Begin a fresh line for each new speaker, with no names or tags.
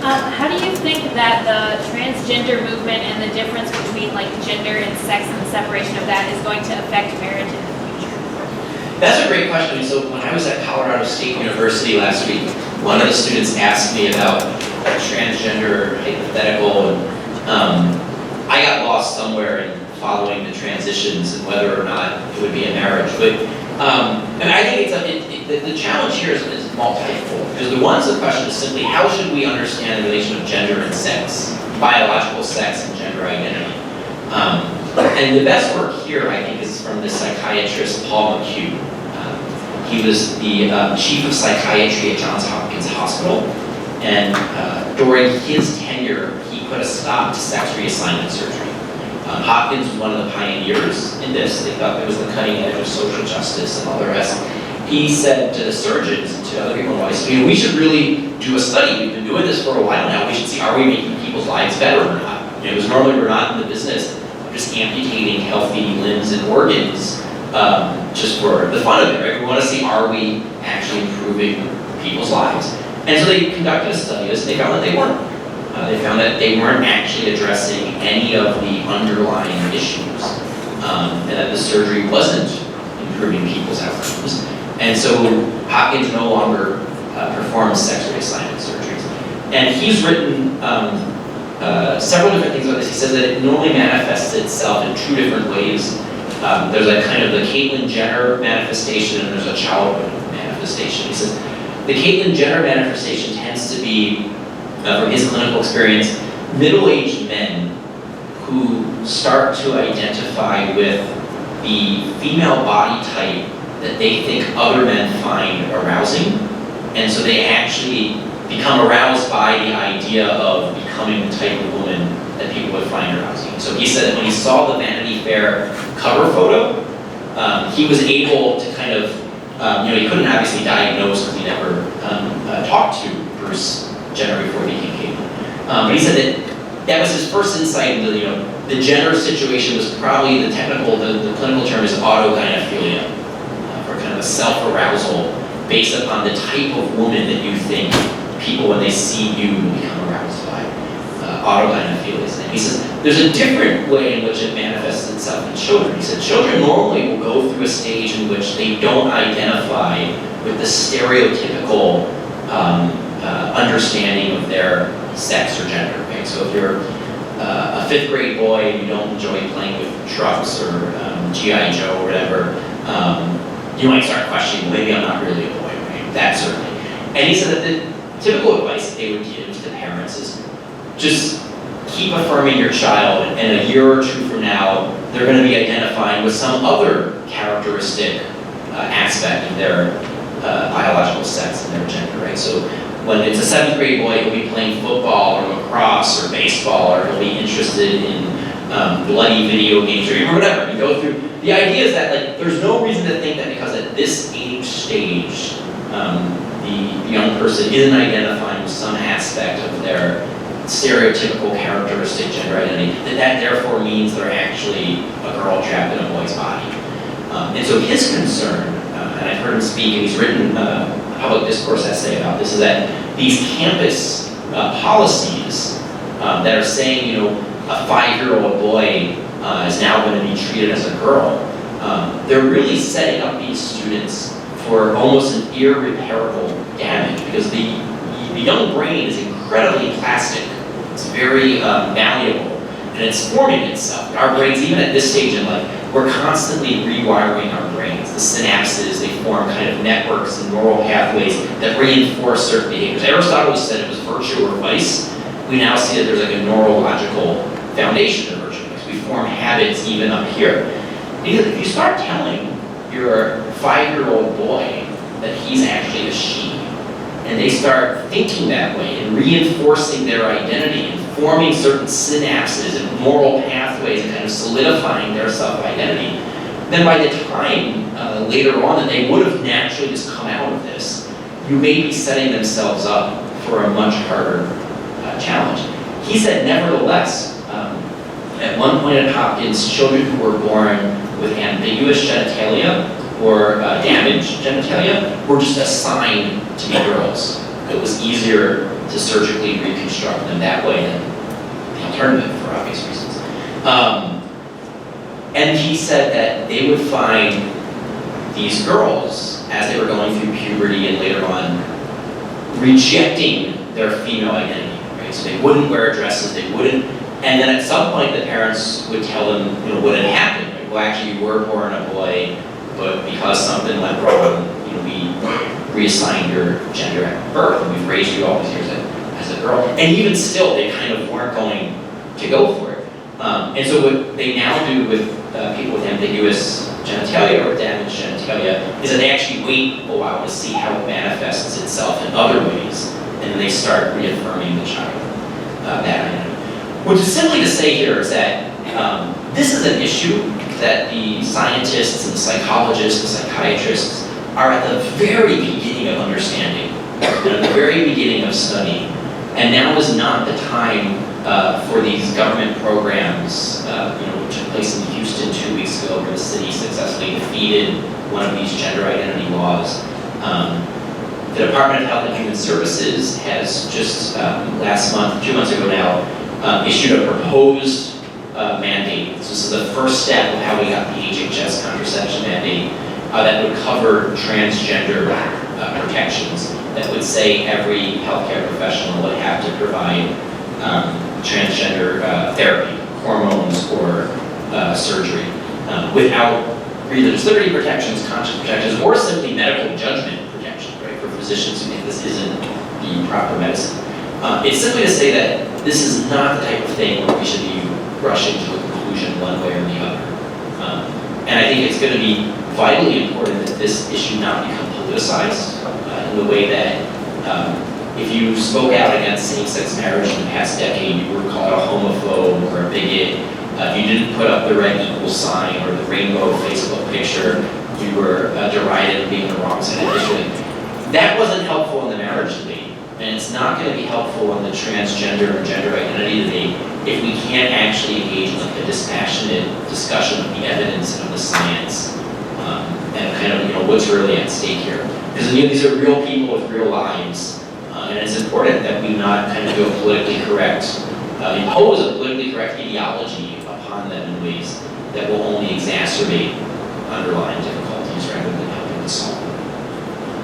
How do you think that the transgender movement and the difference between like gender and sex and the separation of that is going to affect marriage in the future?
That's a great question. So when I was at Colorado State University last week, one of the students asked me about a transgender hypothetical, and I got lost somewhere in following the transitions and whether or not it would be a marriage. But and I think the challenge here is multifold. Because the question is simply how should we understand the relation of gender and sex, biological sex and gender identity? And the best work here, I think, is from the psychiatrist Paul McHugh. He was the chief of psychiatry at Johns Hopkins Hospital, and during his tenure, he put a stop to sex reassignment surgery. Hopkins was one of the pioneers in this. They thought it was the cutting edge of social justice and all the rest. He said to the surgeons and to other people in life, we should really do a study. We've been doing this for a while now. We should see, are we making people's lives better or not? Because normally we're not in the business of just amputating healthy limbs and organs just for the fun of it, right? We want to see, are we actually improving people's lives? And so they conducted a study of this, and they found that they weren't. They found that they weren't actually addressing any of the underlying issues, and that the surgery wasn't improving people's outcomes. And so Hopkins no longer performs sex reassignment surgeries. And he's written several different things about this. He says that it normally manifests itself in two different ways. There's a kind of the Caitlyn Jenner manifestation, and there's a childhood manifestation. He says the Caitlyn Jenner manifestation tends to be, from his clinical experience, middle-aged men who start to identify with the female body type that they think other men find arousing, and so they actually become aroused by the idea of becoming the type of woman that people would find arousing. So he said that when he saw the Vanity Fair cover photo, he was able to kind of, he couldn't obviously diagnose because he never talked to Bruce Jenner before he became Caitlyn. But he said that was his first insight into, the Jenner situation was probably the clinical term is autogynephilia, for kind of a self-arousal based upon the type of woman that you think people, when they see you, become aroused by. Autogynephilia. And he says there's a different way in which it manifests itself in children. He said children normally will go through a stage in which they don't identify with the stereotypical understanding of their sex or gender. Right? So if you're a fifth grade boy and you don't enjoy playing with trucks or G.I. Joe or whatever, you might start questioning, well, maybe I'm not really a boy, right? That certainly. And he said that the typical advice that they would give to the parents is just keep affirming your child, and a year or two from now, they're going to be identifying with some other characteristic aspect of their biological sex and their gender, right? So when it's a seventh grade boy, he'll be playing football or lacrosse or baseball, or he'll be interested in bloody video games or whatever. You go through. The idea is that there's no reason to think that because at this age stage, the young person isn't identifying with some aspect of their stereotypical characteristic gender identity, that therefore means they're actually a girl trapped in a boy's body. And so his concern, and I've heard him speak, and he's written a public discourse essay about this, is that these campus policies that are saying, a 5-year-old boy is now going to be treated as a girl, they're really setting up these students for almost an irreparable damage, because the young brain is incredibly plastic. It's very malleable, and it's forming itself. Our brains, even at this stage in life, we're constantly rewiring our brains. The synapses, they form kind of networks and neural pathways that reinforce certain behaviors. Aristotle said it was virtue or vice. We now see that there's a neurological foundation of virtue. We form habits even up here. Because if you start telling your 5-year-old boy that he's actually a she, and they start thinking that way and reinforcing their identity and forming certain synapses and moral pathways and kind of solidifying their self-identity, then by the time later on that they would have naturally just come out of this, you may be setting themselves up for a much harder challenge. He said, nevertheless, at one point at Hopkins, children who were born with ambiguous genitalia or damaged genitalia were just assigned to be girls. It was easier to surgically reconstruct them that way than the alternative for obvious reasons. And he said that they would find these girls, as they were going through puberty and later on, rejecting their female identity, right? So they wouldn't wear dresses, they wouldn't, and then at some point the parents would tell them, what had happened. Like, well, actually you were born a boy, but because something went wrong, we reassigned your gender at birth, and we've raised you all these years as a girl. And even still, they kind of weren't going to go for it. And so what they now do with people with ambiguous genitalia or damaged genitalia is that they actually wait a while to see how it manifests itself in other ways, and then they start reaffirming the child that identity. Which is simply to say here is that this is an issue that the scientists and the psychologists and psychiatrists are at the very beginning of understanding, and at the very beginning of studying. And now is not the time for these government programs, which took place in Houston 2 weeks ago, where the city successfully defeated one of these gender identity laws. The Department of Health and Human Services has just last month, 2 months ago now, issued a proposed mandate. So this is the first step of how we got the HHS contraception mandate that would cover transgender protections, that would say every healthcare professional would have to provide transgender therapy, hormones, or surgery, without religious liberty protections, conscience protections, or simply medical judgment protection, right, for physicians who think this isn't the proper medicine. It's simply to say that this is not the type of thing where we should be rushing to a conclusion one way or the other. And I think it's going to be vitally important that this issue not become politicized in the way that if you spoke out against same-sex marriage in the past decade, you were called a homophobe or a bigot. If you didn't put up the red equal sign or the rainbow Facebook picture, you were derided for being on the wrong side of history. That wasn't helpful in the marriage debate, and it's not going to be helpful in the transgender and gender identity debate if we can't actually engage in like a dispassionate discussion of the evidence and of the science, and kind of what's really at stake here. Because these are real people with real lives, and it's important that we not kind of do a politically correct, impose a politically correct ideology upon them in ways that will only exacerbate underlying difficulties rather than helping to solve